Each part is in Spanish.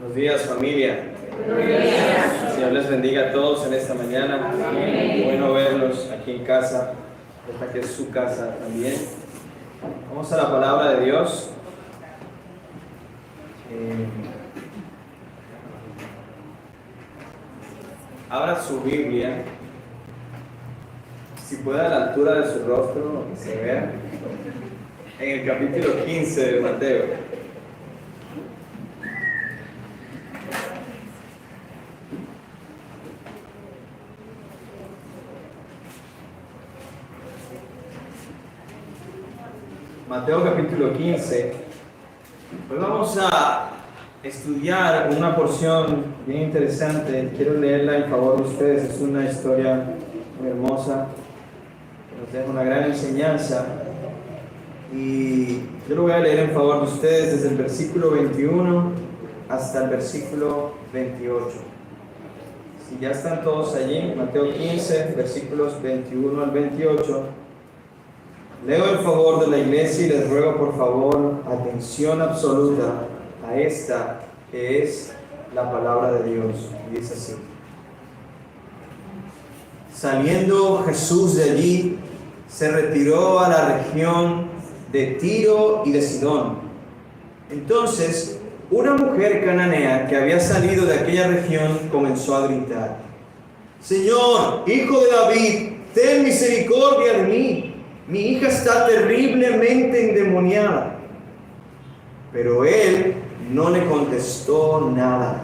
Buenos días, familia. Buenos días. El Señor les bendiga a todos en esta mañana. Amén. Bueno verlos aquí en casa. Esta que es su casa también. Vamos a la palabra de Dios. Abra su Biblia. Si puede a la altura de su rostro, que se vea. En el capítulo 15 de Mateo. Mateo capítulo 15. Hoy vamos a estudiar una porción bien interesante. Quiero leerla en favor de ustedes. Es una historia muy hermosa que nos deja una gran enseñanza. Y yo lo voy a leer en favor de ustedes desde el versículo 21 hasta el versículo 28. Si ya están todos allí, Mateo 15, versículos 21 al 28. Leo en favor de la iglesia y les ruego por favor atención absoluta a esta que es la palabra de Dios. Y dice así: Saliendo Jesús de allí, se retiró a la región de Tiro y de Sidón. Entonces, una mujer cananea que había salido de aquella región comenzó a gritar: Señor, hijo de David, ten misericordia de mí. Mi hija está terriblemente endemoniada. Pero él no le contestó nada.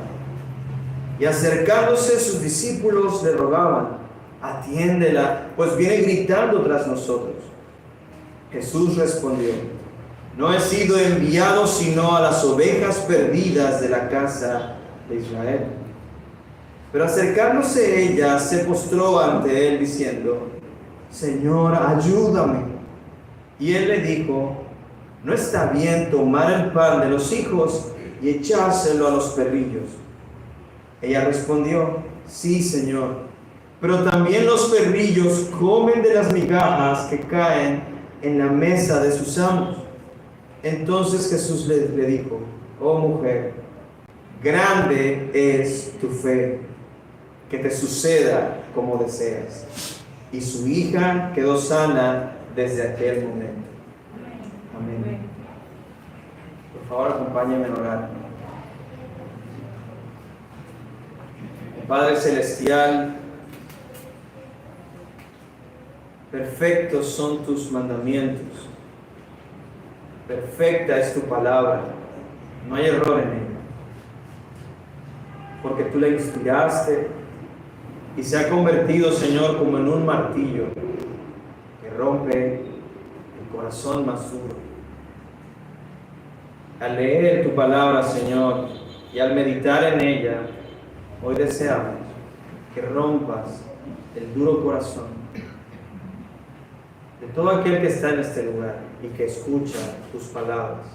Y acercándose sus discípulos le rogaban: atiéndela, pues viene gritando tras nosotros. Jesús respondió: no he sido enviado sino a las ovejas perdidas de la casa de Israel. Pero acercándose ella, se postró ante él diciendo: Señor, ayúdame. Y él le dijo: no está bien tomar el pan de los hijos y echárselo a los perrillos. Ella respondió: sí, Señor, pero también los perrillos comen de las migajas que caen en la mesa de sus amos. Entonces Jesús le dijo: oh mujer, grande es tu fe, que te suceda como deseas. Y su hija quedó sana desde aquel momento. Amén. Por favor, acompáñenme en orar. Padre Celestial, perfectos son tus mandamientos. Perfecta es tu palabra. No hay error en ella. Porque tú la inspiraste y se ha convertido, Señor, como en un martillo que rompe el corazón más duro. Al leer tu palabra, Señor, y al meditar en ella, hoy deseamos que rompas el duro corazón de todo aquel que está en este lugar y que escucha tus palabras.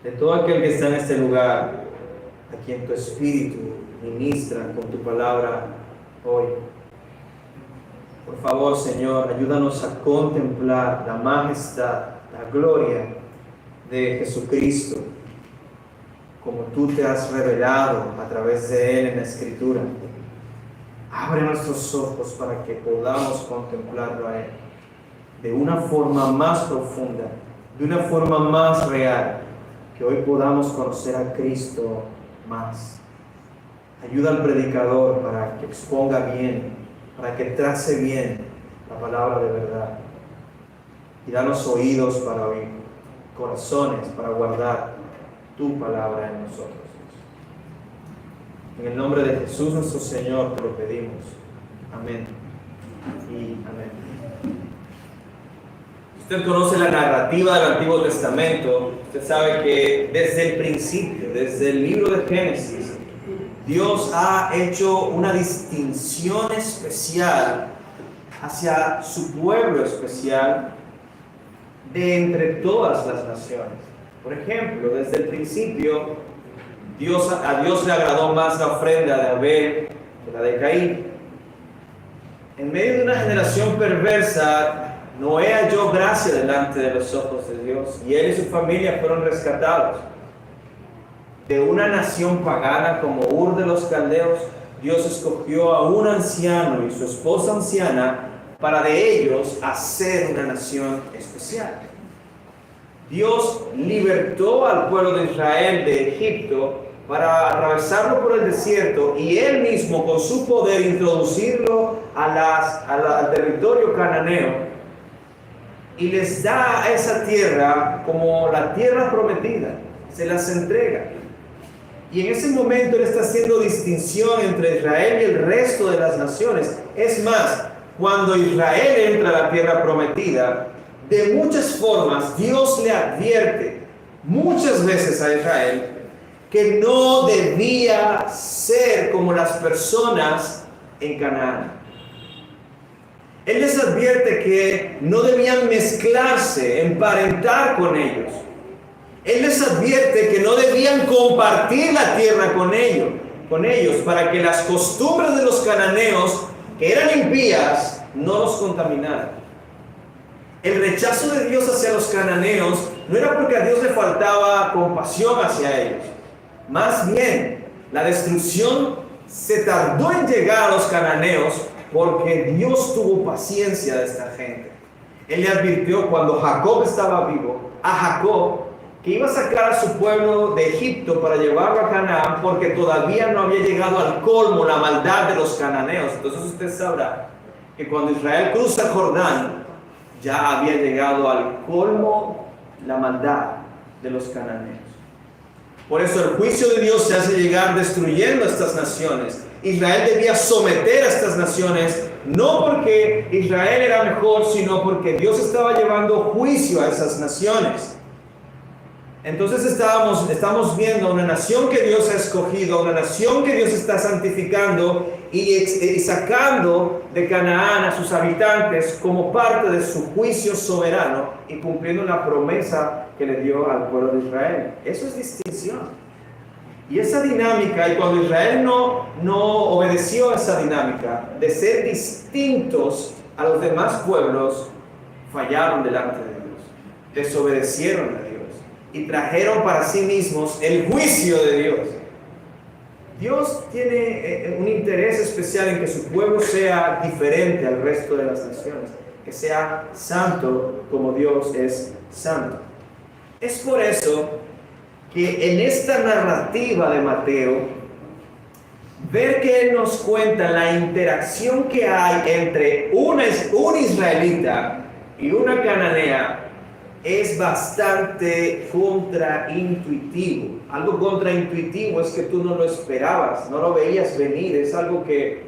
De todo aquel que está en este lugar, a quien tu Espíritu ministra con tu palabra hoy. Por favor, Señor, ayúdanos a contemplar la majestad, la gloria de Jesucristo, como tú te has revelado a través de Él en la Escritura. Abre nuestros ojos para que podamos contemplarlo a Él de una forma más profunda, de una forma más real, que hoy podamos conocer a Cristo más. Ayuda al predicador para que exponga bien, para que trace bien la palabra de verdad. Y danos oídos para oír, corazones para guardar tu palabra en nosotros. En el nombre de Jesús nuestro Señor te lo pedimos. Amén y amén. Usted conoce la narrativa del Antiguo Testamento. Usted sabe que desde el principio, desde el libro de Génesis, Dios ha hecho una distinción especial hacia su pueblo especial de entre todas las naciones. Por ejemplo, desde el principio, a Dios le agradó más la ofrenda de Abel que la de Caín. En medio de una generación perversa, Noé halló gracia delante de los ojos de Dios y él y su familia fueron rescatados. de una nación pagana como Ur de los Caldeos, Dios escogió a un anciano y su esposa anciana para de ellos hacer una nación especial. Dios libertó al pueblo de Israel de Egipto para atravesarlo por el desierto y Él mismo con su poder introducirlo al territorio cananeo y les da a esa tierra como la tierra prometida, se las entrega. Y en ese momento Él está haciendo distinción entre Israel y el resto de las naciones. Es más, cuando Israel entra a la tierra prometida, de muchas formas Dios le advierte muchas veces a Israel que no debía ser como las personas en Canaán. Él les advierte que no debían mezclarse, emparentar con ellos. Él les advierte que no debían compartir la tierra con ellos, para que las costumbres de los cananeos, que eran impías, no los contaminaran. El rechazo de Dios hacia los cananeos no era porque a Dios le faltaba compasión hacia ellos. Más bien, la destrucción se tardó en llegar a los cananeos porque Dios tuvo paciencia de esta gente. Él le advirtió cuando Jacob estaba vivo, a Jacob, que iba a sacar a su pueblo de Egipto para llevarlo a Canaán porque todavía no había llegado al colmo la maldad de los cananeos. Entonces usted sabrá que cuando Israel cruza Jordán, ya había llegado al colmo la maldad de los cananeos. Por eso el juicio de Dios se hace llegar destruyendo a estas naciones. Israel debía someter a estas naciones, no porque Israel era mejor, sino porque Dios estaba llevando juicio a esas naciones. Entonces estamos viendo una nación que Dios ha escogido, una nación que Dios está santificando y sacando de Canaán a sus habitantes como parte de su juicio soberano y cumpliendo la promesa que le dio al pueblo de Israel. Eso es distinción. Y esa dinámica, y cuando Israel no obedeció a esa dinámica de ser distintos a los demás pueblos, fallaron delante de Dios, desobedecieron a Dios y trajeron para sí mismos el juicio de Dios. Dios tiene un interés especial en que su pueblo sea diferente al resto de las naciones, que sea santo como Dios es santo. Es por eso que en esta narrativa de Mateo, ver que Él nos cuenta la interacción que hay entre un israelita y una cananea es bastante contraintuitivo. Algo contraintuitivo es que tú no lo esperabas, no lo veías venir, es algo que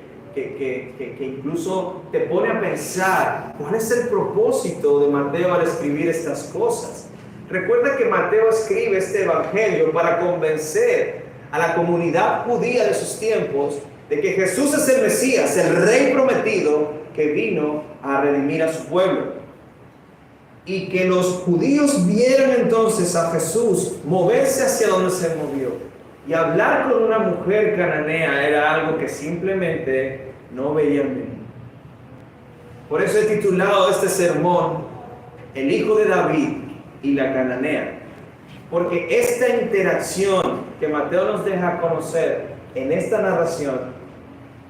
incluso te pone a pensar, ¿cuál es el propósito de Mateo al escribir estas cosas? Recuerda que Mateo escribe este evangelio para convencer a la comunidad judía de sus tiempos de que Jesús es el Mesías, el Rey prometido que vino a redimir a su pueblo. Y que los judíos vieran entonces a Jesús moverse hacia donde se movió. Y hablar con una mujer cananea era algo que simplemente no veían venir. Por eso he titulado este sermón El Hijo de David y la cananea, porque esta interacción que Mateo nos deja conocer en esta narración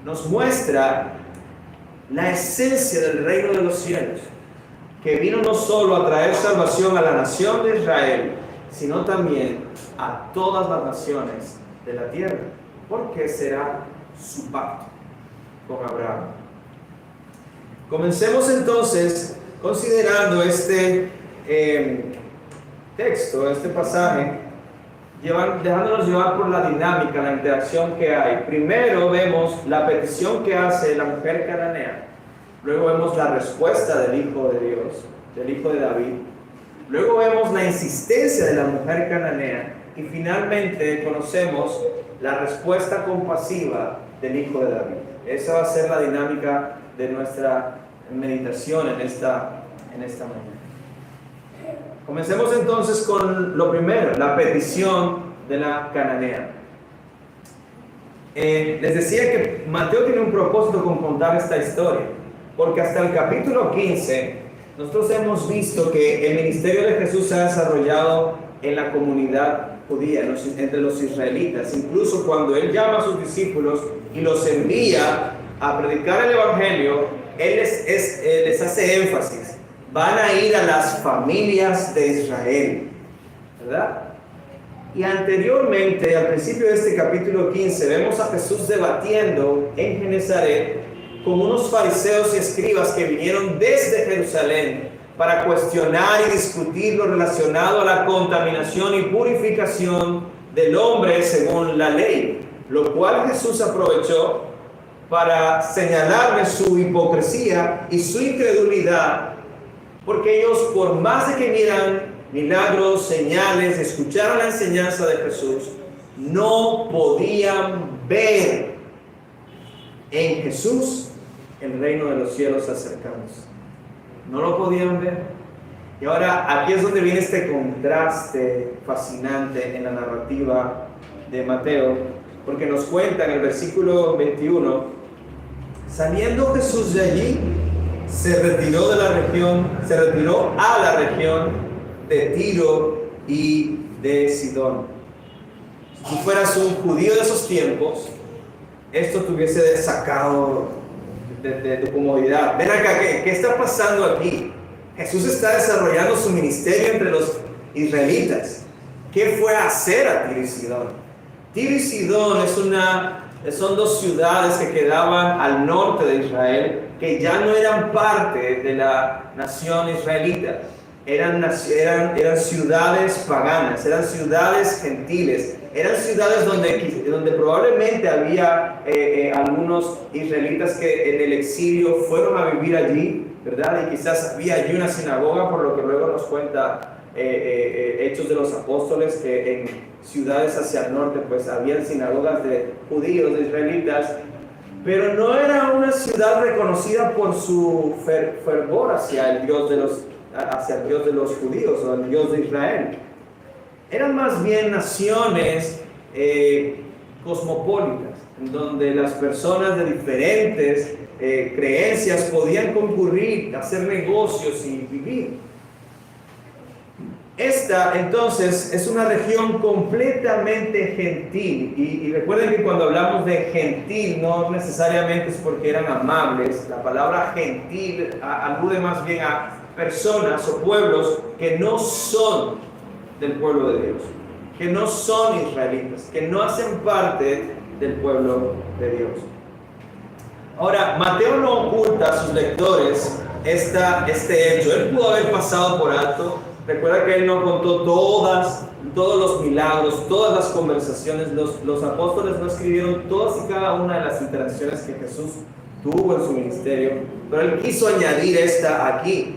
nos muestra la esencia del reino de los cielos, que vino no solo a traer salvación a la nación de Israel, sino también a todas las naciones de la tierra, porque será su pacto con Abraham. Comencemos entonces considerando este texto, este pasaje, dejándonos llevar por la dinámica, la interacción que hay. Primero vemos la petición que hace la mujer cananea, luego vemos la respuesta del Hijo de Dios, del Hijo de David, luego vemos la insistencia de la mujer cananea y finalmente conocemos la respuesta compasiva del Hijo de David. Esa va a ser la dinámica de nuestra meditación en esta mañana. Comencemos entonces con lo primero, la petición de la cananea. Les decía que Mateo tiene un propósito con contar esta historia, porque hasta el capítulo 15 nosotros hemos visto que el ministerio de Jesús se ha desarrollado en la comunidad judía, entre los israelitas. Incluso cuando Él llama a sus discípulos y los envía a predicar el Evangelio, Él les hace énfasis. Van a ir a las familias de Israel, ¿verdad? Y anteriormente, al principio de este capítulo 15, vemos a Jesús debatiendo en Genezaret con unos fariseos y escribas que vinieron desde Jerusalén para cuestionar y discutir lo relacionado a la contaminación y purificación del hombre según la ley, lo cual Jesús aprovechó para señalarles su hipocresía y su incredulidad, porque ellos, por más de que vieran milagros, señales, escucharan la enseñanza de Jesús, no podían ver en Jesús el reino de los cielos acercándose. No lo podían ver. Y ahora aquí es donde viene este contraste fascinante en la narrativa de Mateo, porque nos cuenta en el versículo 21, saliendo Jesús de allí, se retiró a la región de Tiro y de Sidón. Si tú fueras un judío de esos tiempos, esto te hubiese sacado de tu comodidad. Ven acá, ¿qué está pasando aquí? Jesús está desarrollando su ministerio entre los israelitas. ¿Qué fue a hacer a Tiro y Sidón? Tiro y Sidón son dos ciudades que quedaban al norte de Israel, que ya no eran parte de la nación israelita. Eran ciudades paganas, eran ciudades gentiles, eran ciudades donde probablemente había algunos israelitas que en el exilio fueron a vivir allí, ¿verdad? Y quizás había allí una sinagoga, por lo que luego nos cuenta Hechos de los Apóstoles, que en ciudades hacia el norte pues habían sinagogas de judíos, de israelitas, pero no era una ciudad reconocida por su fervor hacia el Dios de los judíos o el Dios de Israel. Eran más bien naciones cosmopolitas, en donde las personas de diferentes creencias podían concurrir, hacer negocios y vivir. Esta entonces es una región completamente gentil, y recuerden que cuando hablamos de gentil no necesariamente es porque eran amables. La palabra gentil alude más bien a personas o pueblos que no son del pueblo de Dios, que no son israelitas, que no hacen parte del pueblo de Dios. Ahora, Mateo no oculta a sus lectores este hecho. Él pudo haber pasado por alto. Recuerda que él no contó todos los milagros, todas las conversaciones. Los apóstoles no escribieron todas y cada una de las interacciones que Jesús tuvo en su ministerio, pero él quiso añadir esta aquí.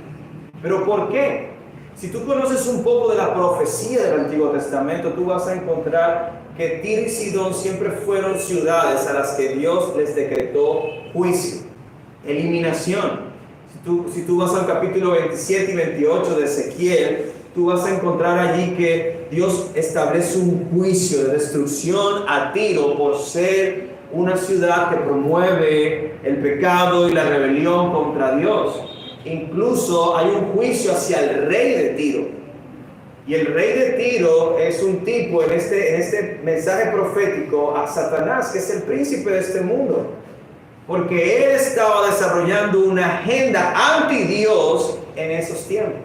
¿Pero por qué? Si tú conoces un poco de la profecía del Antiguo Testamento, tú vas a encontrar que Tiro y Sidón siempre fueron ciudades a las que Dios les decretó juicio, eliminación. Si tú vas al capítulo 27 y 28 de Ezequiel, tú vas a encontrar allí que Dios establece un juicio de destrucción a Tiro por ser una ciudad que promueve el pecado y la rebelión contra Dios. Incluso hay un juicio hacia el rey de Tiro. Y el rey de Tiro es un tipo en este mensaje profético a Satanás, que es el príncipe de este mundo. Porque él estaba desarrollando una agenda anti-Dios en esos tiempos.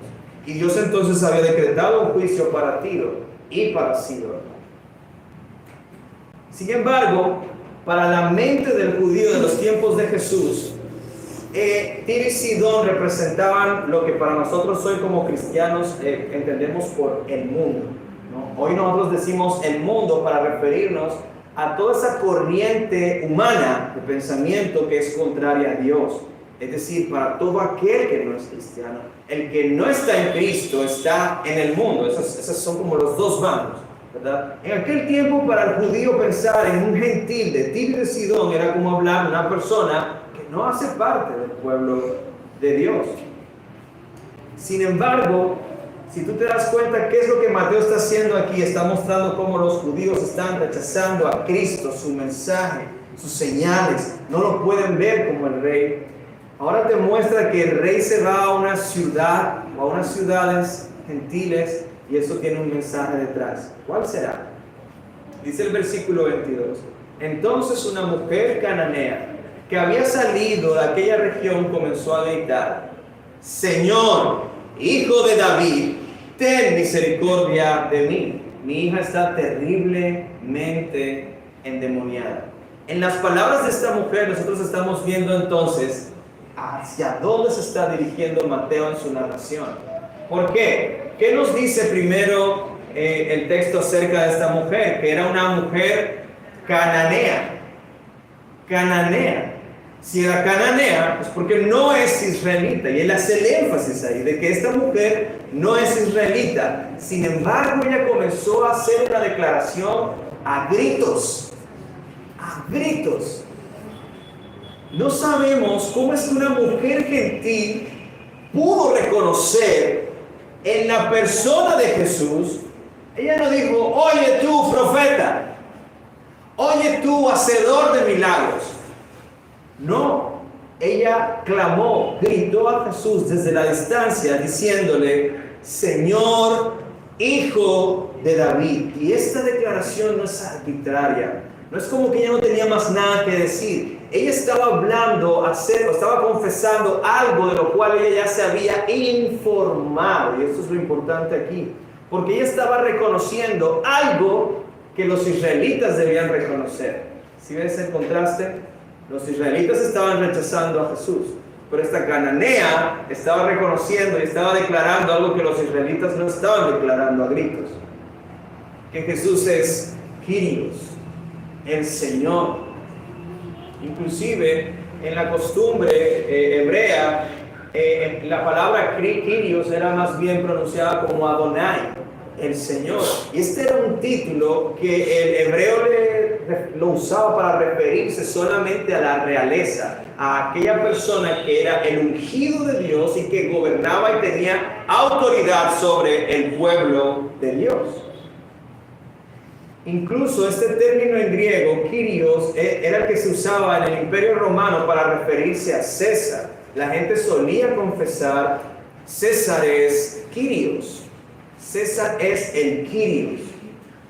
Y Dios entonces había decretado un juicio para Tiro y para Sidón. Sin embargo, para la mente del judío de los tiempos de Jesús, Tiro y Sidón representaban lo que para nosotros hoy como cristianos entendemos por el mundo, ¿no? Hoy nosotros decimos el mundo para referirnos a toda esa corriente humana de pensamiento que es contraria a Dios. Es decir, para todo aquel que no es cristiano. El que no está en Cristo está en el mundo. Esos son como los dos bandos, ¿verdad? En aquel tiempo, para el judío pensar en un gentil de Tiro y de Sidón era como hablar de una persona que no hace parte del pueblo de Dios. Sin embargo, si tú te das cuenta qué es lo que Mateo está haciendo aquí, está mostrando cómo los judíos están rechazando a Cristo, su mensaje, sus señales, no lo pueden ver como el rey. Ahora te muestra que el rey se va a una ciudad o a unas ciudades gentiles Y eso tiene un mensaje detrás. ¿Cuál será? Dice el versículo 22. Entonces una mujer cananea que había salido de aquella región comenzó a gritar: Señor, hijo de David, ten misericordia de mí. Mi hija está terriblemente endemoniada. En las palabras de esta mujer nosotros estamos viendo entonces hacia dónde se está dirigiendo Mateo en su narración. ¿Por qué? ¿Qué nos dice primero el texto acerca de esta mujer? Que era una mujer cananea. Cananea. Si era cananea, es porque no es israelita. Y él hace el énfasis ahí de que esta mujer no es israelita. Sin embargo, ella comenzó a hacer una declaración a gritos. A gritos. No sabemos cómo es que una mujer gentil pudo reconocer en la persona de Jesús. Ella no dijo: oye tú, profeta, oye tú, hacedor de milagros. No, ella clamó, gritó a Jesús desde la distancia diciéndole: Señor, hijo de David. Y esta declaración no es arbitraria. No es como que ella no tenía más nada que decir. Ella estaba hablando, estaba confesando algo de lo cual ella ya se había informado. Y esto es lo importante aquí. Porque ella estaba reconociendo algo que los israelitas debían reconocer. ¿Sí ves el contraste? Los israelitas estaban rechazando a Jesús. Pero esta cananea estaba reconociendo y estaba declarando algo que los israelitas no estaban declarando a gritos. Que Jesús es Kyrios, el Señor. Inclusive en la costumbre hebrea, la palabra Kyrios era más bien pronunciada como Adonai, el Señor. Y este era un título que el hebreo lo usaba para referirse solamente a la realeza, a aquella persona que era el ungido de Dios y que gobernaba y tenía autoridad sobre el pueblo de Dios. Incluso este término en griego, Kyrios, era el que se usaba en el Imperio Romano para referirse a César. La gente solía confesar: César es Kyrios. César es el Kyrios.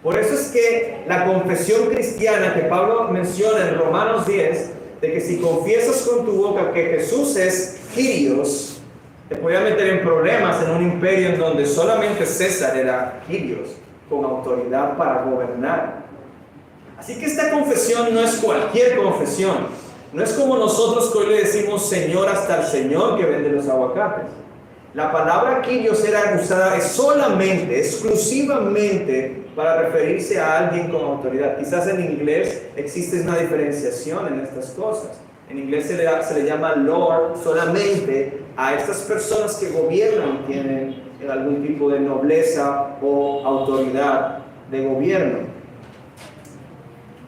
Por eso es que la confesión cristiana que Pablo menciona en Romanos 10, de que si confiesas con tu boca que Jesús es Kyrios, te podía meter en problemas en un imperio en donde solamente César era Kyrios, con autoridad para gobernar. Así que esta confesión no es cualquier confesión. No es como nosotros que hoy le decimos Señor hasta el Señor que vende los aguacates. La palabra Kyrios era usada solamente, exclusivamente para referirse a alguien con autoridad. Quizás en inglés existe una diferenciación en estas cosas. En inglés se le llama Lord solamente a estas personas que gobiernan, tienen algún tipo de nobleza o autoridad de gobierno.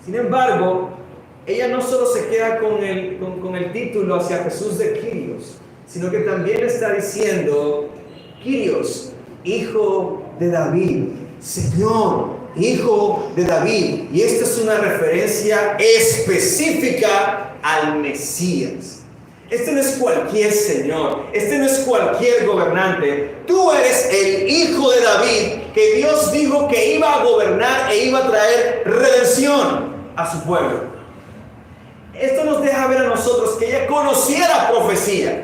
Sin embargo, ella no solo se queda con el título hacia Jesús de Kyrios, sino que también está diciendo: Kyrios, hijo de David, Señor, hijo de David. Y esta es una referencia específica al Mesías. Este no es cualquier señor, este no es cualquier gobernante. Tú eres el hijo de David, que Dios dijo que iba a gobernar e iba a traer redención a su pueblo. Esto nos deja ver a nosotros que ella conocía la profecía,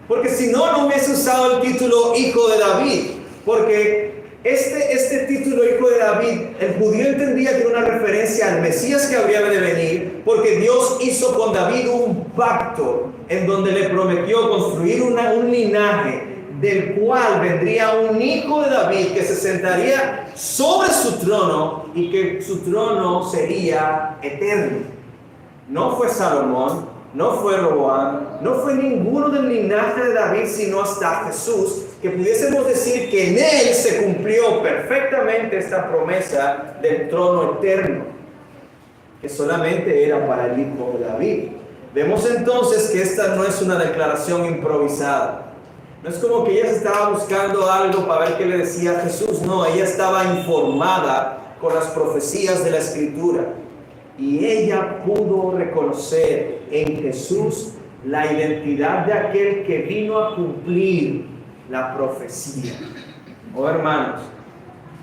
porque si no, no hubiese usado el título hijo de David, porque este título hijo de David, el judío entendía que era una referencia al Mesías que habría de venir, porque Dios hizo con David un pacto en donde le prometió construir un linaje del cual vendría un hijo de David que se sentaría sobre su trono y que su trono sería eterno. No fue Salomón, no fue Roboam, no fue ninguno del linaje de David, sino hasta Jesús, que pudiésemos decir que en él se cumplió perfectamente esta promesa del trono eterno, que solamente era para el hijo de David. Vemos entonces que esta no es una declaración improvisada. No es como que ella se estaba buscando algo para ver qué le decía a Jesús. No, ella estaba informada con las profecías de la Escritura. Y ella pudo reconocer en Jesús la identidad de aquel que vino a cumplir la profecía. Oh hermanos,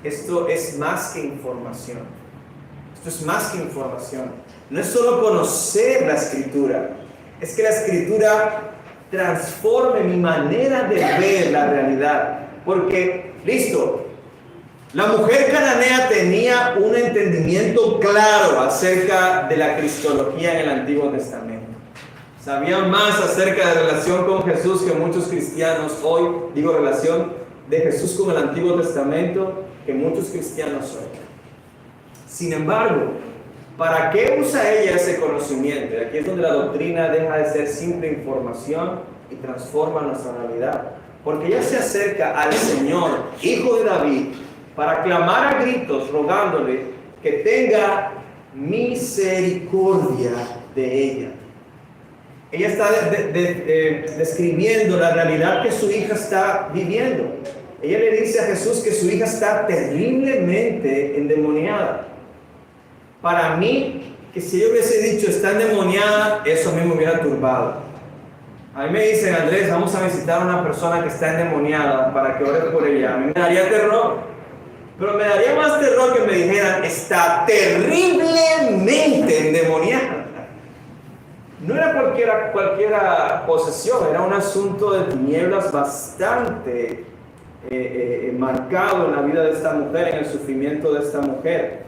esto es más que información. Esto es más que información. No es solo conocer la Escritura, es que la Escritura transforme mi manera de ver la realidad. Porque, listo, la mujer cananea tenía un entendimiento claro acerca de la cristología en el Antiguo Testamento. Sabía más acerca de la relación con Jesús que muchos cristianos hoy, digo relación de Jesús con el Antiguo Testamento, que muchos cristianos hoy. Sin embargo, ¿para qué usa ella ese conocimiento? Y aquí es donde la doctrina deja de ser simple información y transforma nuestra realidad. Porque ella se acerca al Señor, Hijo de David, para clamar a gritos, rogándole que tenga misericordia de ella. Ella está describiendo la realidad que su hija está viviendo. Ella le dice a Jesús que su hija está terriblemente endemoniada. Para mí, que si yo hubiese dicho está endemoniada, eso a mí me hubiera turbado. A mí me dicen, Andrés, vamos a visitar a una persona que está endemoniada para que ore por ella. A mí me daría terror. Pero me daría más terror que me dijeran, está terriblemente endemoniada. No era cualquiera posesión, era un asunto de tinieblas bastante marcado en la vida de esta mujer, en el sufrimiento de esta mujer.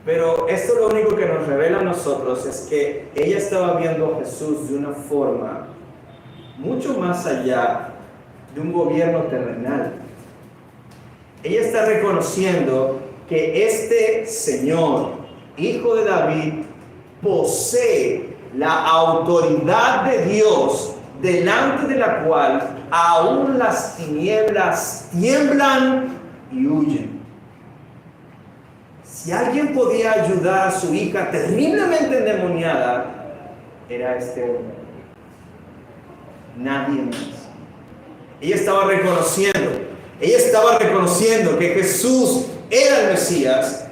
Pero esto lo único que nos revela a nosotros es que ella estaba viendo a Jesús de una forma mucho más allá de un gobierno terrenal. Ella está reconociendo que este Señor, Hijo de David, posee la autoridad de Dios, delante de la cual aún las tinieblas tiemblan y huyen. Si alguien podía ayudar a su hija terriblemente endemoniada, era este hombre. Nadie más. Ella estaba reconociendo que Jesús era el Mesías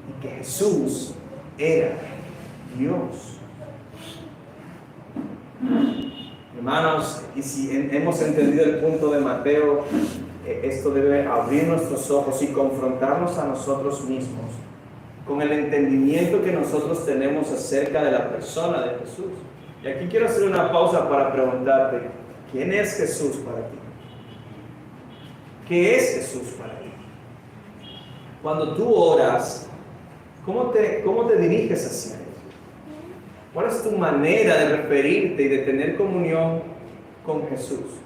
y que Jesús era Dios. Hermanos, y si hemos entendido el punto de Mateo, esto debe abrir nuestros ojos y confrontarnos a nosotros mismos con el entendimiento que nosotros tenemos acerca de la persona de Jesús. Y aquí quiero hacer una pausa para preguntarte, ¿quién es Jesús para ti? ¿Qué es Jesús para ti? Cuando tú oras, ¿cómo te diriges hacia Él? ¿Cuál es tu manera de referirte y de tener comunión con Jesús?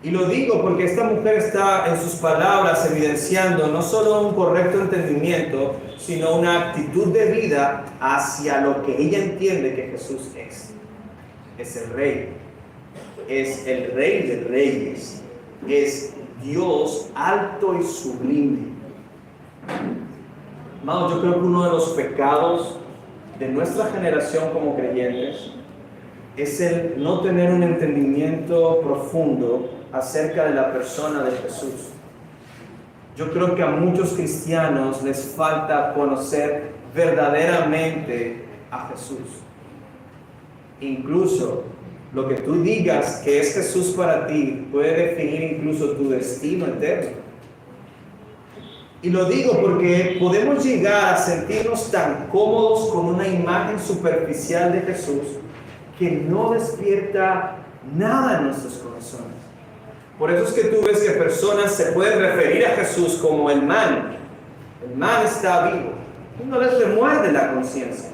Y lo digo porque esta mujer está en sus palabras evidenciando no solo un correcto entendimiento, sino una actitud de vida hacia lo que ella entiende que Jesús es. Es el Rey. Es el Rey de Reyes. Es Dios alto y sublime. Hermanos, yo creo que uno de los pecados de nuestra generación como creyentes es el no tener un entendimiento profundo acerca de la persona de Jesús. Yo creo que a muchos cristianos les falta conocer verdaderamente a Jesús. Incluso lo que tú digas que es Jesús para ti puede definir incluso tu destino eterno. Y lo digo porque podemos llegar a sentirnos tan cómodos con una imagen superficial de Jesús que no despierta nada en nuestros corazones. Por eso es que tú ves que personas se pueden referir a Jesús como el man. El man está vivo. Y no les remuerde la conciencia.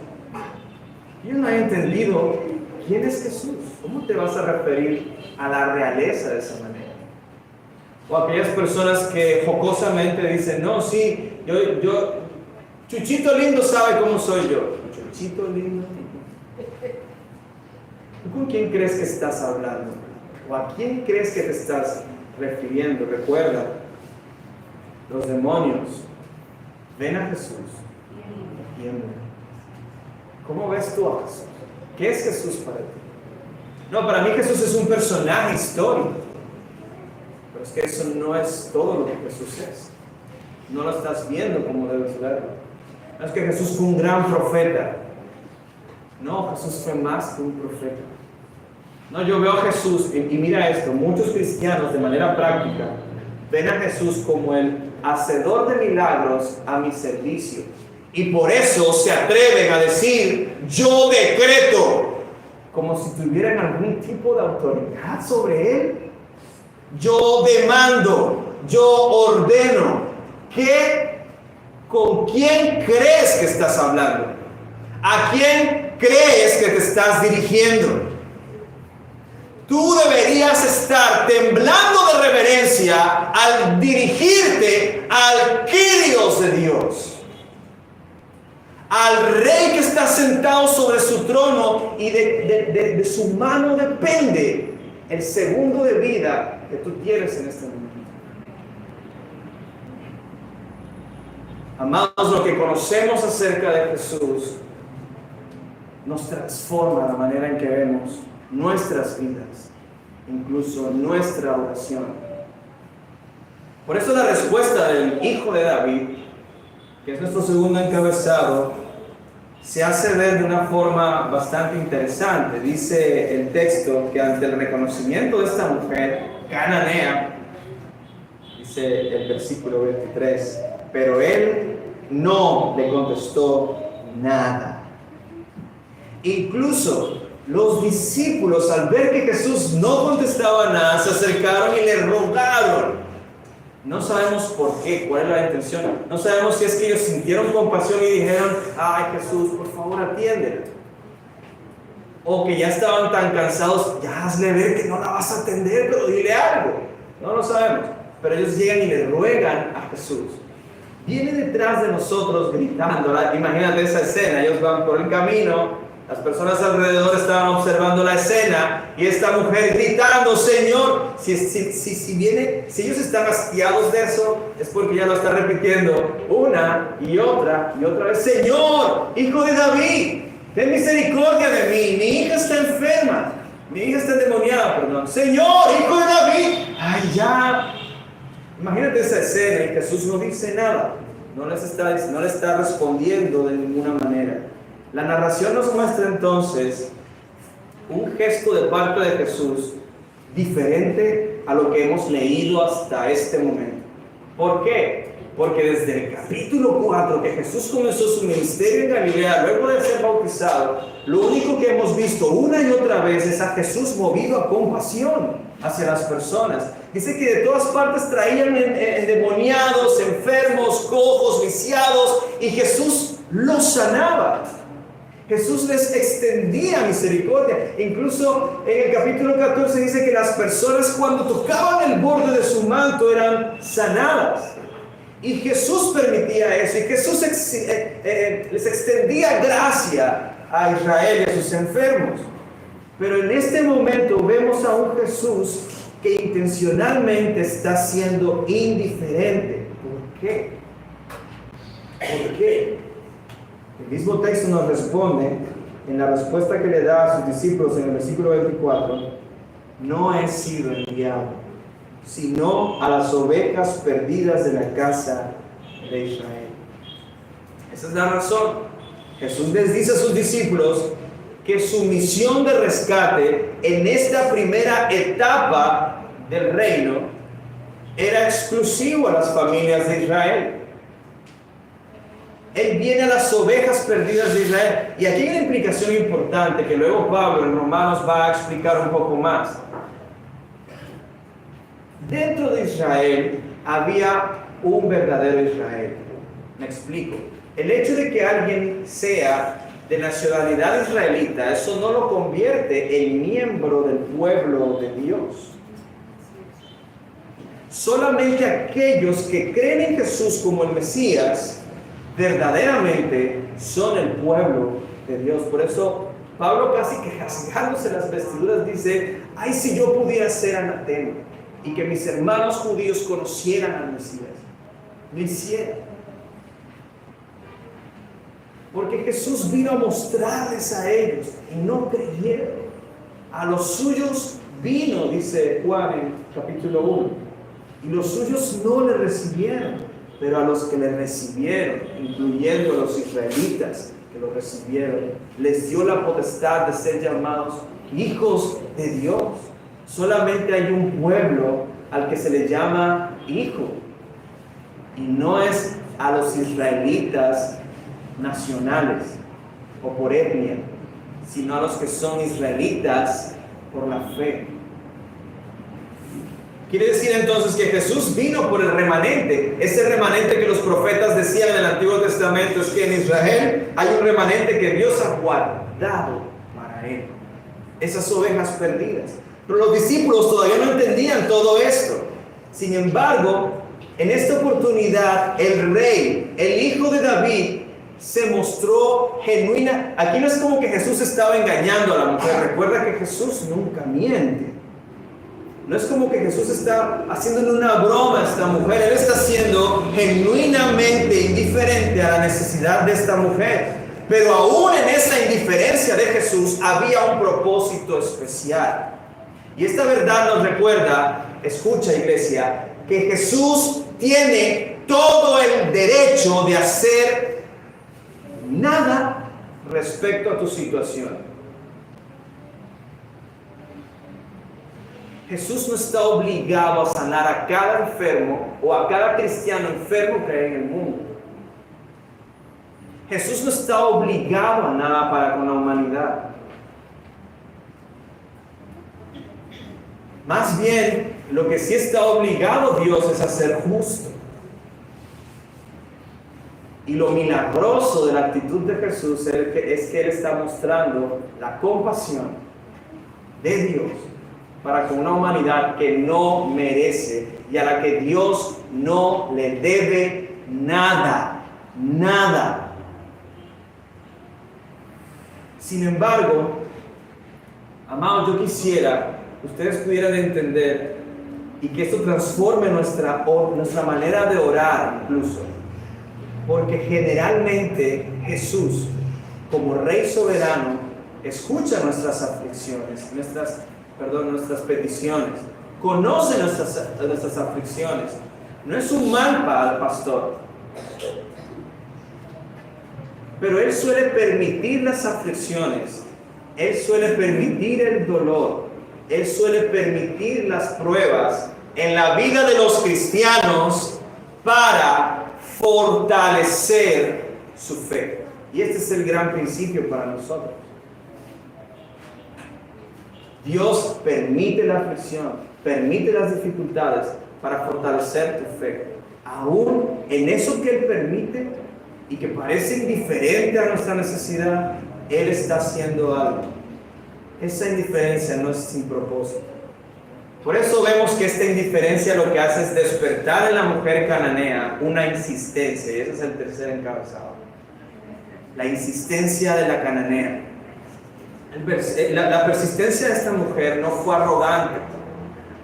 Yo no he entendido quién es Jesús. ¿Cómo te vas a referir a la realeza de esa manera? O aquellas personas que jocosamente dicen, no, sí, yo, Chuchito lindo sabe cómo soy yo. Chuchito lindo. ¿Tú con quién crees que estás hablando? ¿O a quién crees que te estás refiriendo? Recuerda, los demonios ven a Jesús y tiemblan. ¿Cómo ves tú a Jesús? ¿Qué es Jesús para ti? No, para mí Jesús es un personaje histórico. Pero es que eso no es todo lo que Jesús es. No lo estás viendo como debes verlo. No es que Jesús fue un gran profeta. No, Jesús fue más que un profeta. No, yo veo a Jesús, y mira esto, muchos cristianos de manera práctica ven a Jesús como el hacedor de milagros a mi servicio. Y por eso se atreven a decir, yo decreto, como si tuvieran algún tipo de autoridad sobre él. Yo demando, yo ordeno. ¿Con quién crees que estás hablando? ¿A quién crees que te estás dirigiendo? Tú deberías estar temblando de reverencia al dirigirte al Kyrios de Dios, al Rey que está sentado sobre su trono y de su mano depende el segundo de vida que tú tienes en este momento. Amados, lo que conocemos acerca de Jesús nos transforma la manera en que vemos nuestras vidas, incluso nuestra oración. Por eso la respuesta del Hijo de David, que es nuestro segundo encabezado, se hace ver de una forma bastante interesante. Dice el texto que ante el reconocimiento de esta mujer cananea, dice el versículo 23, pero él no le contestó nada. Incluso los discípulos, al ver que Jesús no contestaba nada, se acercaron y le rogaron. No sabemos por qué, cuál es la intención. No sabemos si es que ellos sintieron compasión y dijeron, ay Jesús, por favor atiéndela. O que ya estaban tan cansados, ya hazle ver que no la vas a atender, pero dile algo. No lo sabemos. Pero ellos llegan y le ruegan a Jesús. Viene detrás de nosotros gritando. Imagínate esa escena, ellos van por el camino, las personas alrededor estaban observando la escena y esta mujer gritando, Señor, si ellos están hastiados de eso, es porque ya lo está repitiendo una y otra vez, Señor, Hijo de David, ten misericordia de mí, mi hija está enferma, mi hija está endemoniada, perdón, Señor, Hijo de David, ay ya. Imagínate esa escena y Jesús no dice nada, no le está respondiendo de ninguna manera. La narración nos muestra entonces un gesto de parte de Jesús diferente a lo que hemos leído hasta este momento. ¿Por qué? Porque desde el capítulo 4 que Jesús comenzó su ministerio en Galilea, luego de ser bautizado, lo único que hemos visto una y otra vez es a Jesús movido a compasión hacia las personas. Dice que de todas partes traían endemoniados, enfermos, cojos, lisiados, y Jesús los sanaba. Jesús les extendía misericordia. Incluso en el capítulo 14 dice que las personas cuando tocaban el borde de su manto eran sanadas. Y Jesús permitía eso. Y Jesús les extendía gracia a Israel y a sus enfermos. Pero en este momento vemos a un Jesús que intencionalmente está siendo indiferente. ¿Por qué? ¿Por qué? El mismo texto nos responde en la respuesta que le da a sus discípulos en el versículo 24: no he sido enviado, sino a las ovejas perdidas de la casa de Israel. Esa es la razón. Jesús les dice a sus discípulos que su misión de rescate en esta primera etapa del reino era exclusivo a las familias de Israel. Él viene a las ovejas perdidas de Israel. Y aquí hay una implicación importante que luego Pablo en Romanos va a explicar un poco más. Dentro de Israel había un verdadero Israel. Me explico. El hecho de que alguien sea de nacionalidad israelita, eso no lo convierte en miembro del pueblo de Dios. Solamente aquellos que creen en Jesús como el Mesías verdaderamente son el pueblo de Dios. Por eso Pablo, casi que rasgándose las vestiduras, dice: ay, si yo pudiera ser anatema y que mis hermanos judíos conocieran al Mesías, lo hicieran. Porque Jesús vino a mostrarles a ellos y no creyeron. A los suyos vino, dice Juan en capítulo 1, y los suyos no le recibieron. Pero a los que le recibieron, incluyendo a los israelitas que lo recibieron, les dio la potestad de ser llamados hijos de Dios. Solamente hay un pueblo al que se le llama hijo. Y no es a los israelitas nacionales o por etnia, sino a los que son israelitas por la fe. Quiere decir entonces que Jesús vino por el remanente. Ese remanente que los profetas decían en el Antiguo Testamento es que en Israel hay un remanente que Dios ha guardado para él. Esas ovejas perdidas. Pero los discípulos todavía no entendían todo esto. Sin embargo, en esta oportunidad el rey, el hijo de David, se mostró genuina. Aquí no es como que Jesús estaba engañando a la mujer. Recuerda que Jesús nunca miente. No es como que Jesús está haciéndole una broma a esta mujer. Él está siendo genuinamente indiferente a la necesidad de esta mujer. Pero aún en esa indiferencia de Jesús había un propósito especial. Y esta verdad nos recuerda, escucha iglesia, que Jesús tiene todo el derecho de hacer nada respecto a tu situación. Jesús no está obligado a sanar a cada enfermo o a cada cristiano enfermo que hay en el mundo. Jesús no está obligado a nada para con la humanidad. Más bien, lo que sí está obligado Dios es a ser justo. Y lo milagroso de la actitud de Jesús es que Él está mostrando la compasión de Dios para con una humanidad que no merece y a la que Dios no le debe nada, nada. Sin embargo, amados, yo quisiera que ustedes pudieran entender y que esto transforme nuestra manera de orar incluso, porque generalmente Jesús, como Rey soberano, escucha nuestras aflicciones, nuestras peticiones, conoce nuestras aflicciones. No es un mal pastor, pero Él suele permitir las aflicciones, Él suele permitir el dolor, Él suele permitir las pruebas en la vida de los cristianos para fortalecer su fe. Y este es el gran principio para nosotros. Dios permite la aflicción, permite las dificultades para fortalecer tu fe. Aún en eso que Él permite y que parece indiferente a nuestra necesidad, Él está haciendo algo. Esa indiferencia no es sin propósito. Por eso vemos que esta indiferencia lo que hace es despertar en la mujer cananea una insistencia, y ese es el tercer encabezado. La insistencia de la cananea. La persistencia de esta mujer no fue arrogante,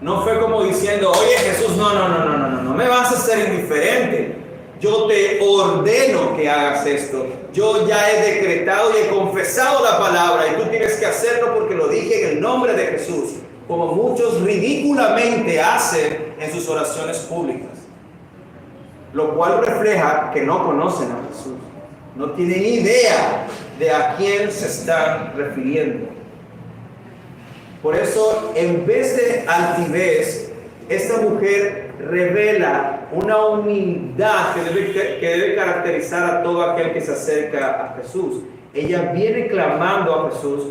no fue como diciendo, oye Jesús, no me vas a ser indiferente, yo te ordeno que hagas esto, yo ya he decretado y he confesado la palabra y tú tienes que hacerlo porque lo dije en el nombre de Jesús, como muchos ridículamente hacen en sus oraciones públicas, lo cual refleja que no conocen a Jesús. No tienen idea de a quién se están refiriendo. Por eso, en vez de altivez, esta mujer revela una humildad que debe caracterizar a todo aquel que se acerca a Jesús. Ella viene clamando a Jesús.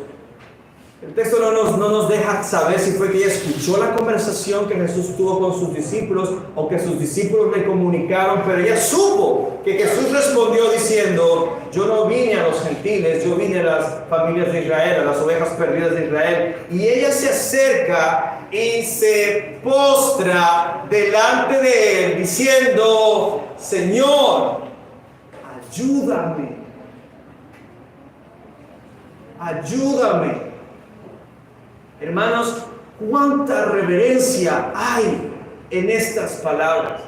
El texto no nos deja saber si fue que ella escuchó la conversación que Jesús tuvo con sus discípulos o que sus discípulos le comunicaron, pero ella supo que Jesús respondió diciendo, yo no vine a los gentiles, yo vine a las familias de Israel, a las ovejas perdidas de Israel. Y ella se acerca y se postra delante de Él diciendo, Señor, ayúdame, ayúdame. Hermanos, cuánta reverencia hay en estas palabras.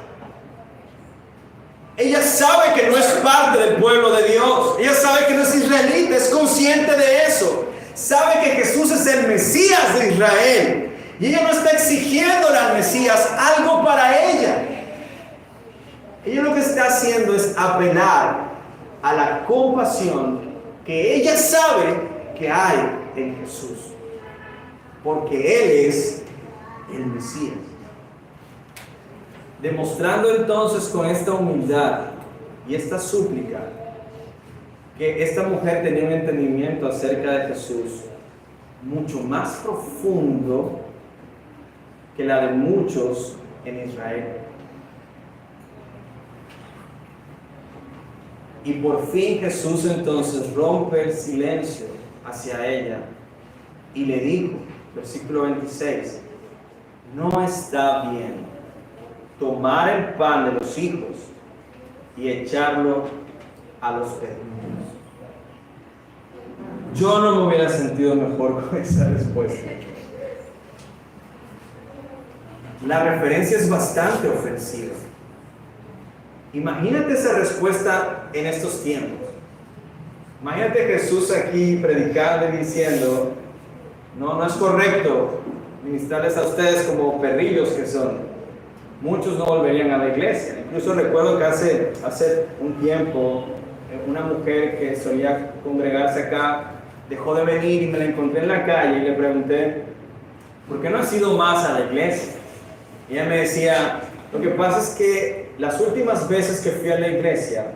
Ella sabe que no es parte del pueblo de Dios. Ella sabe que no es israelita, es consciente de eso. Sabe que Jesús es el Mesías de Israel. Y ella no está exigiéndole al Mesías algo para ella. Ella lo que está haciendo es apelar a la compasión que ella sabe que hay en Jesús. Porque Él es el Mesías. demostrando entonces con esta humildad y esta súplica que esta mujer tenía un entendimiento acerca de Jesús mucho más profundo que la de muchos en Israel. Y por fin Jesús entonces rompe el silencio hacia ella y le dijo, versículo 26, no está bien tomar el pan de los hijos y echarlo a los perrillos. Yo no me hubiera sentido mejor con esa respuesta. La referencia es bastante ofensiva. Imagínate esa respuesta en estos tiempos. Imagínate Jesús aquí predicando y diciendo, no es correcto ministrarles a ustedes como perrillos que son. Muchos no volverían a la iglesia. Incluso recuerdo que hace un tiempo una mujer que solía congregarse acá dejó de venir y me la encontré en la calle y le pregunté, ¿por qué no has ido más a la iglesia? Y ella me decía, lo que pasa es que las últimas veces que fui a la iglesia,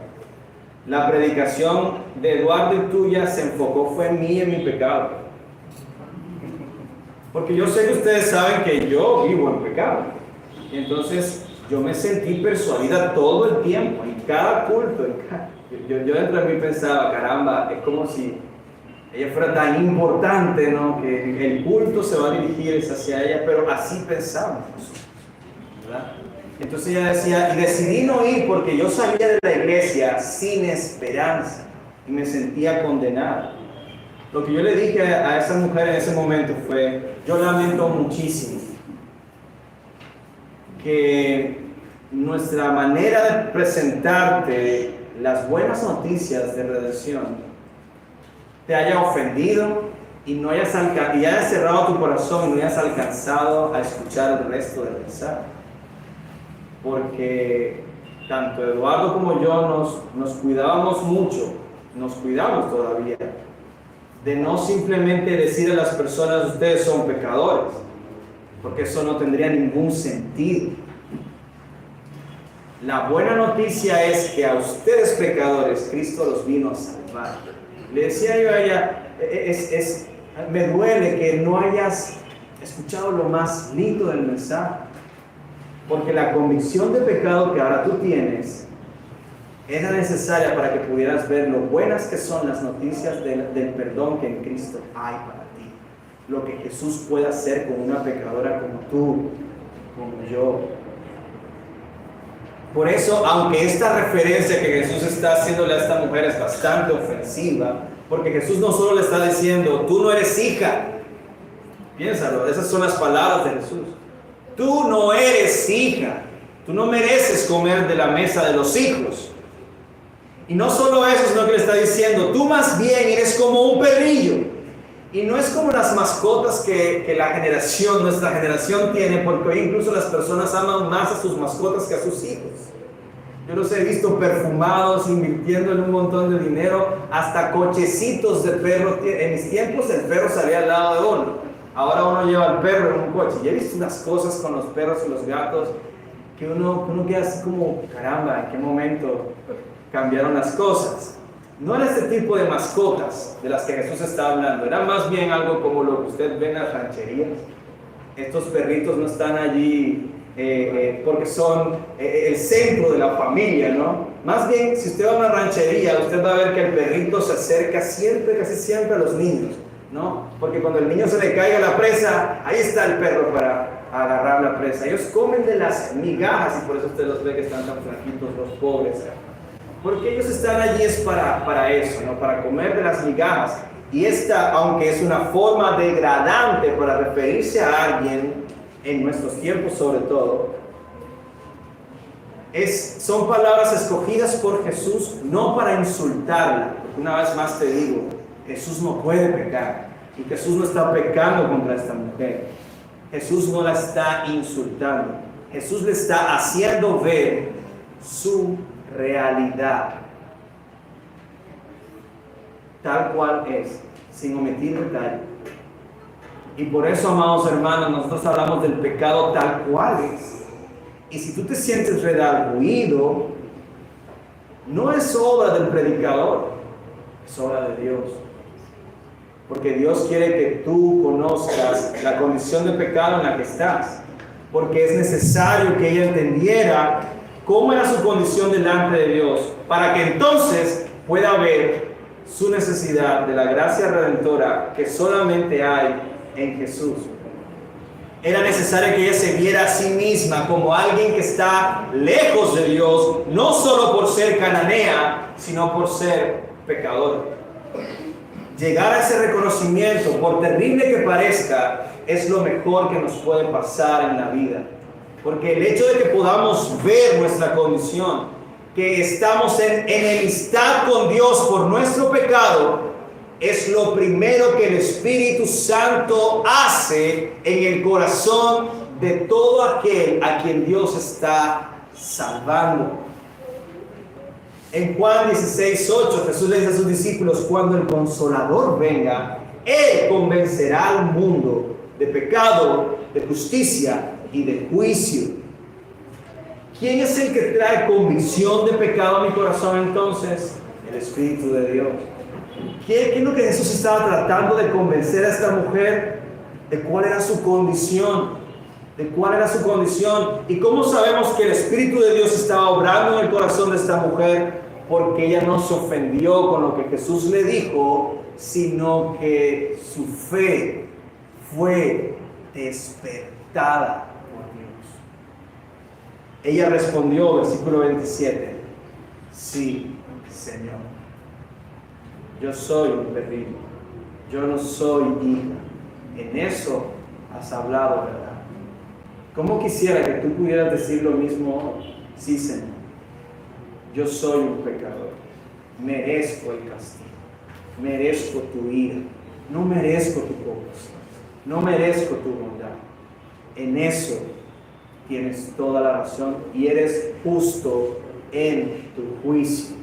la predicación de Eduardo y tuya se enfocó fue en mí y en mi pecado. Porque yo sé que ustedes saben que yo vivo en pecado. Y entonces yo me sentí persuadida todo el tiempo, en cada culto. Yo dentro de mí pensaba, caramba, es como si ella fuera tan importante, ¿no? Que el culto se va a dirigir hacia ella, pero así pensamos, ¿verdad? Entonces ella decía, y decidí no ir porque yo salía de la iglesia sin esperanza y me sentía condenada. Lo que yo le dije a esa mujer en ese momento fue, yo lamento muchísimo que nuestra manera de presentarte las buenas noticias de redención te haya ofendido y no hayas cerrado tu corazón y no hayas alcanzado a escuchar el resto del mensaje. Porque tanto Eduardo como yo nos cuidábamos mucho, nos cuidamos todavía, de no simplemente decir a las personas, ustedes son pecadores, porque eso no tendría ningún sentido. La buena noticia es que a ustedes pecadores, Cristo los vino a salvar. Le decía yo a ella, me duele que no hayas escuchado lo más lindo del mensaje, porque la convicción de pecado que ahora tú tienes era necesaria para que pudieras ver lo buenas que son las noticias del perdón que en Cristo hay para ti. Lo que Jesús puede hacer con una pecadora como tú, como yo. Por eso, aunque esta referencia que Jesús está haciéndole a esta mujer es bastante ofensiva, porque Jesús no solo le está diciendo, tú no eres hija. Piénsalo, esas son las palabras de Jesús. Tú no eres hija. Tú no mereces comer de la mesa de los hijos. Y no solo eso, sino que le está diciendo, tú más bien eres como un perrillo. Y no es como las mascotas que nuestra generación tiene, porque hoy incluso las personas aman más a sus mascotas que a sus hijos. Yo los he visto perfumados, invirtiendo en un montón de dinero, hasta cochecitos de perro. En mis tiempos el perro salía al lado de uno. Ahora uno lleva al perro en un coche. Y he visto unas cosas con los perros y los gatos que uno queda así como, caramba, ¿en qué momento cambiaron las cosas? No era este tipo de mascotas de las que Jesús está hablando, era más bien algo como lo que usted ve en las rancherías. Estos perritos no están allí porque son el centro de la familia, ¿no? Más bien, si usted va a una ranchería, usted va a ver que el perrito se acerca casi siempre a los niños, ¿no? Porque cuando el niño se le caiga la presa, ahí está el perro para agarrar la presa. Ellos comen de las migajas y por eso usted los ve que están tan flaquitos los pobres. Porque ellos están allí es para eso, ¿no? Para comer de las migajas. Y esta, aunque es una forma degradante para referirse a alguien, en nuestros tiempos sobre todo, son palabras escogidas por Jesús no para insultarla. Una vez más te digo, Jesús no puede pecar. Y Jesús no está pecando contra esta mujer. Jesús no la está insultando. Jesús le está haciendo ver su realidad tal cual es, sin omitir detalle. Y por eso, amados hermanos, nosotros hablamos del pecado tal cual es. Y si tú te sientes redarguido, no es obra del predicador, es obra de Dios. Porque Dios quiere que tú conozcas la condición de pecado en la que estás. Porque es necesario que ella entendiera cómo era su condición delante de Dios, para que entonces pueda ver su necesidad de la gracia redentora que solamente hay en Jesús. Era necesario que ella se viera a sí misma como alguien que está lejos de Dios, no solo por ser cananea, sino por ser pecadora. Llegar a ese reconocimiento, por terrible que parezca, es lo mejor que nos puede pasar en la vida. Porque el hecho de que podamos ver nuestra condición, que estamos en enemistad con Dios por nuestro pecado, es lo primero que el Espíritu Santo hace en el corazón de todo aquel a quien Dios está salvando. En Juan 16:8, Jesús le dice a sus discípulos: cuando el Consolador venga, Él convencerá al mundo de pecado, de justicia y de juicio. ¿Quién es el que trae convicción de pecado a mi corazón entonces? El Espíritu de Dios. ¿Qué es lo que Jesús estaba tratando de convencer a esta mujer? ¿De cuál era su condición? ¿De cuál era su condición? ¿Y cómo sabemos que el Espíritu de Dios estaba obrando en el corazón de esta mujer? Porque ella no se ofendió con lo que Jesús le dijo, sino que su fe fue despertada por Dios. Ella respondió, versículo 27, sí, Señor. Yo soy un perrillo, yo no soy hija. En eso has hablado, ¿verdad? ¿Cómo quisiera que tú pudieras decir lo mismo? Sí, Señor. Yo soy un pecador. Merezco el castigo. Merezco tu ira. No merezco tu compasión. No merezco tu bondad. En eso tienes toda la razón y eres justo en tu juicio.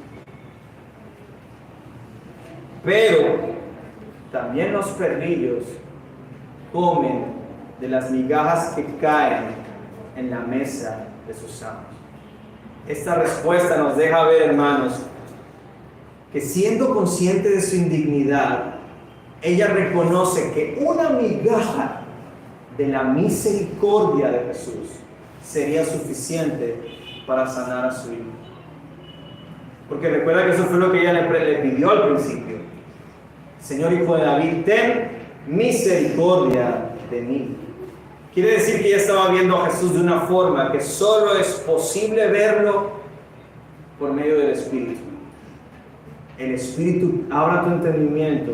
Pero también los perrillos comen de las migajas que caen en la mesa de sus amos. Esta respuesta nos deja ver, hermanos, que siendo consciente de su indignidad, ella reconoce que una migaja de la misericordia de Jesús sería suficiente para sanar a su hijo. Porque recuerda que eso fue lo que ella le pidió al principio. Señor, hijo de David, ten misericordia de mí. Quiere decir que ella estaba viendo a Jesús de una forma que solo es posible verlo por medio del Espíritu. El Espíritu abra tu entendimiento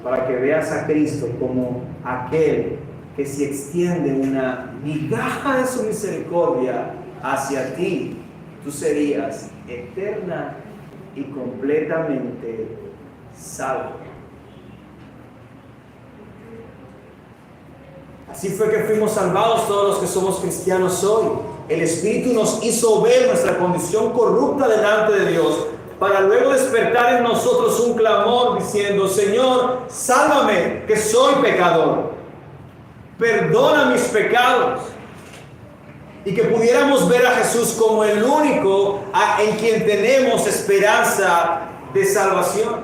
para que veas a Cristo como aquel que si extiende una migaja de su misericordia hacia ti, tú serías eterna y completamente salvo. Así fue que fuimos salvados todos los que somos cristianos hoy. El Espíritu nos hizo ver nuestra condición corrupta delante de Dios, para luego despertar en nosotros un clamor diciendo: Señor, sálvame, que soy pecador. Perdona mis pecados. Y que pudiéramos ver a Jesús como el único en quien tenemos esperanza de salvación.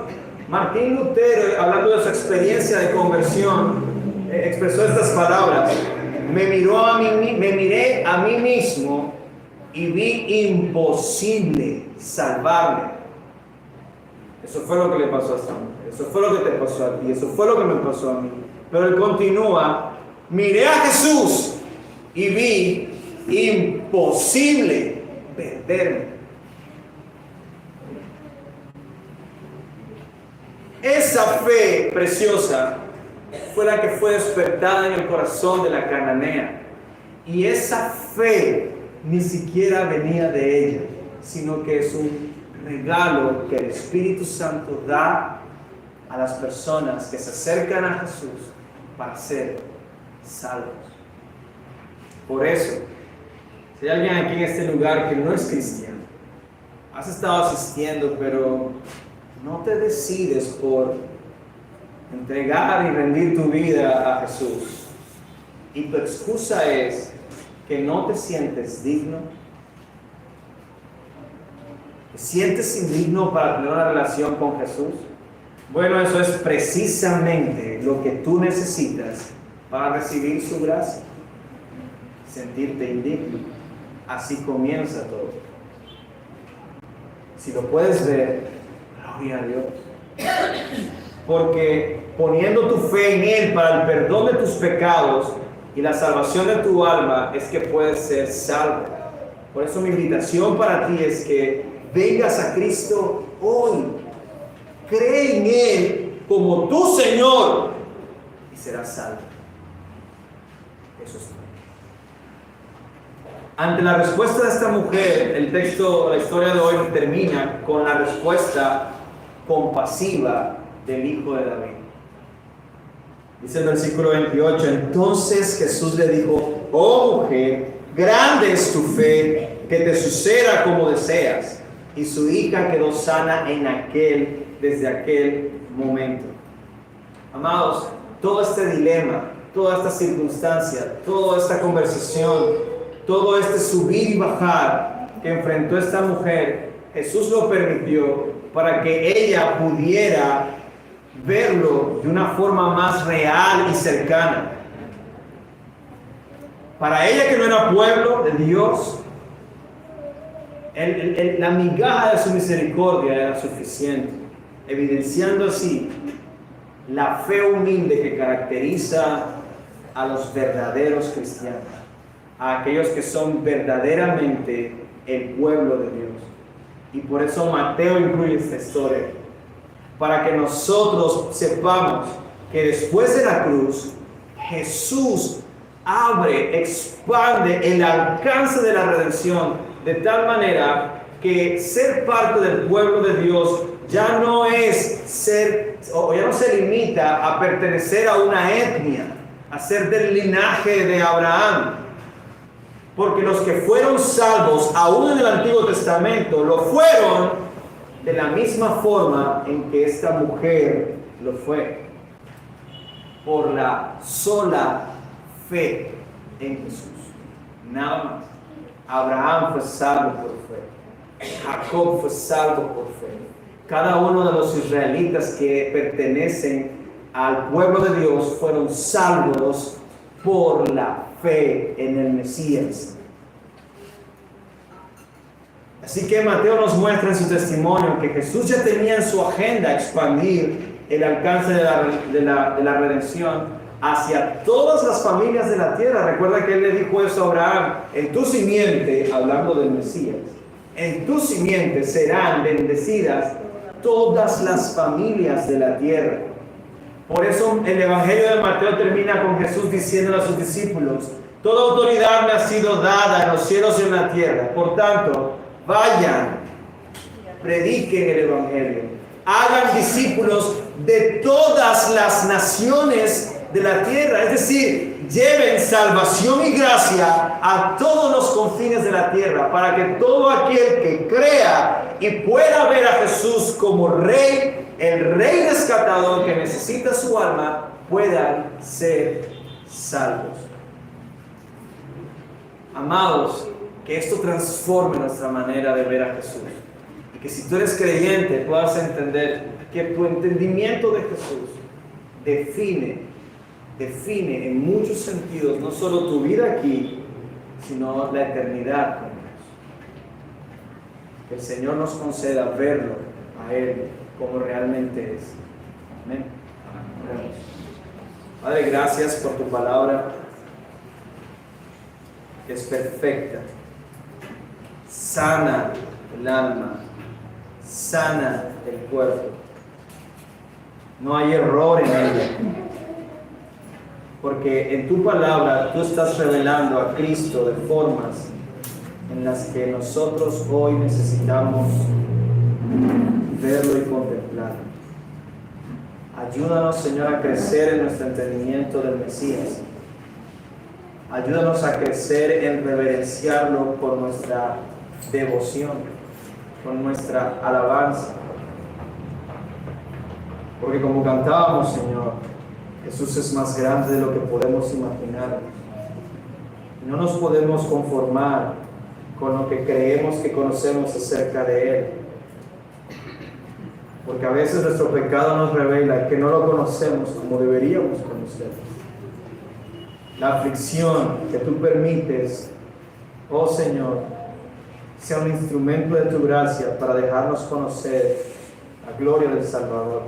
Martín Lutero, hablando de su experiencia de conversión, expresó estas palabras: me miré a mí mismo y vi imposible salvarme. Eso fue lo que le pasó a esta mujer, eso fue lo que te pasó a ti, eso fue lo que me pasó a mí. Pero él continúa: miré a Jesús y vi imposible perderme. Esa fe preciosa fue la que fue despertada en el corazón de la cananea. Y esa fe ni siquiera venía de ella, sino que es un regalo que el Espíritu Santo da a las personas que se acercan a Jesús para ser salvos. Por eso, si hay alguien aquí en este lugar que no es cristiano, has estado asistiendo, pero no te decides por entregar y rendir tu vida a Jesús, y tu excusa es: que no te sientes digno? ¿Te sientes indigno para tener una relación con Jesús? Bueno, eso es precisamente lo que tú necesitas para recibir su gracia. Sentirte indigno. Así comienza todo. Si lo puedes ver, gloria a Dios. Porque poniendo tu fe en Él para el perdón de tus pecados y la salvación de tu alma es que puedes ser salvo. Por eso mi invitación para ti es que vengas a Cristo hoy. Cree en Él como tu Señor y serás salvo. Eso es todo. Ante la respuesta de esta mujer, el texto, la historia de hoy termina con la respuesta compasiva del Hijo de David. Dice el versículo 28, entonces Jesús le dijo, oh mujer, grande es tu fe, que te suceda como deseas. Y su hija quedó sana desde aquel momento. Amados, todo este dilema, toda esta circunstancia, toda esta conversación, todo este subir y bajar que enfrentó esta mujer, Jesús lo permitió para que ella pudiera verlo de una forma más real y cercana. Para ella, que no era pueblo de Dios, la migaja de su misericordia era suficiente, evidenciando así la fe humilde que caracteriza a los verdaderos cristianos, a aquellos que son verdaderamente el pueblo de Dios. Y por eso Mateo incluye esta historia, para que nosotros sepamos que después de la cruz, Jesús expande el alcance de la redención de tal manera que ser parte del pueblo de Dios ya no se limita a pertenecer a una etnia, a ser del linaje de Abraham. Porque los que fueron salvos, aún en el Antiguo Testamento, lo fueron de la misma forma en que esta mujer lo fue. Por la sola fe en Jesús. Nada más. Abraham fue salvo por fe. Jacob fue salvo por fe. Cada uno de los israelitas que pertenecen al pueblo de Dios fueron salvos por la fe en el Mesías. Así que Mateo nos muestra en su testimonio que Jesús ya tenía en su agenda expandir el alcance de la redención hacia todas las familias de la tierra. Recuerda que él le dijo eso a Abraham: en tu simiente, hablando del Mesías, en tu simiente serán bendecidas todas las familias de la tierra. Por eso el Evangelio de Mateo termina con Jesús diciendo a sus discípulos: toda autoridad me ha sido dada en los cielos y en la tierra. Por tanto, vayan, prediquen el Evangelio, hagan discípulos de todas las naciones de la tierra. Es decir, lleven salvación y gracia a todos los confines de la tierra, para que todo aquel que crea y pueda ver a Jesús como Rey, el Rey rescatador que necesita su alma, puedan ser salvos. Amados, que esto transforme nuestra manera de ver a Jesús. Y que si tú eres creyente puedas entender que tu entendimiento de Jesús define en muchos sentidos no solo tu vida aquí, sino la eternidad con Dios. Que el Señor nos conceda verlo a Él como realmente es. Amén. Oremos. Padre, gracias por tu palabra, que es perfecta, sana el alma, sana el cuerpo. No hay error en ella, porque en tu palabra tú estás revelando a Cristo de formas en las que nosotros hoy necesitamos verlo y contemplarlo. Ayúdanos, Señor, a crecer en nuestro entendimiento del Mesías. Ayúdanos a crecer en reverenciarlo por nuestra devoción, con nuestra alabanza. Porque como cantábamos, Señor, Jesús es más grande de lo que podemos imaginar. No nos podemos conformar con lo que creemos que conocemos acerca de Él. Porque a veces nuestro pecado nos revela que no lo conocemos como deberíamos conocerlo. La aflicción que tú permites, oh Señor, sea un instrumento de tu gracia para dejarnos conocer la gloria del Salvador.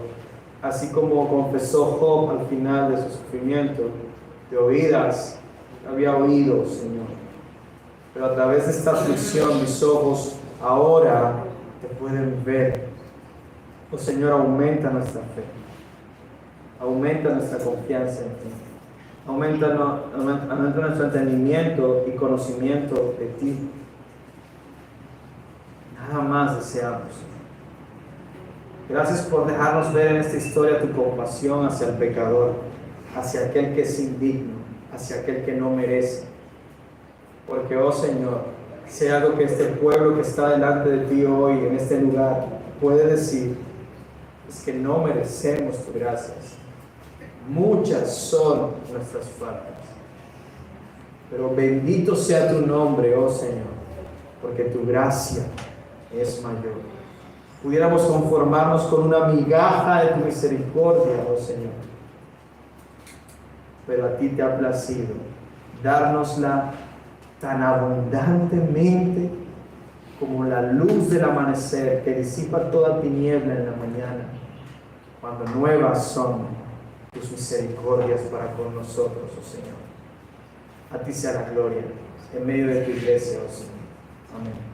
Así como confesó Job al final de su sufrimiento, de oídas había oído, Señor. Pero a través de esta aflicción mis ojos ahora te pueden ver. Oh Señor, aumenta nuestra fe. Aumenta nuestra confianza en ti. Aumenta nuestro entendimiento y conocimiento de ti. Nada más deseamos. Gracias por dejarnos ver en esta historia tu compasión hacia el pecador, hacia aquel que es indigno, hacia aquel que no merece. Porque, oh Señor, si hay algo que este pueblo que está delante de ti hoy, en este lugar, puede decir, es que no merecemos tu gracia. Muchas son nuestras faltas. Pero bendito sea tu nombre, oh Señor, porque tu gracia es mayor. Pudiéramos conformarnos con una migaja de tu misericordia, oh Señor. Pero a ti te ha placido dárnosla tan abundantemente como la luz del amanecer que disipa toda tiniebla en la mañana, cuando nuevas son tus misericordias para con nosotros, oh Señor. A ti sea la gloria en medio de tu iglesia, oh Señor. Amén.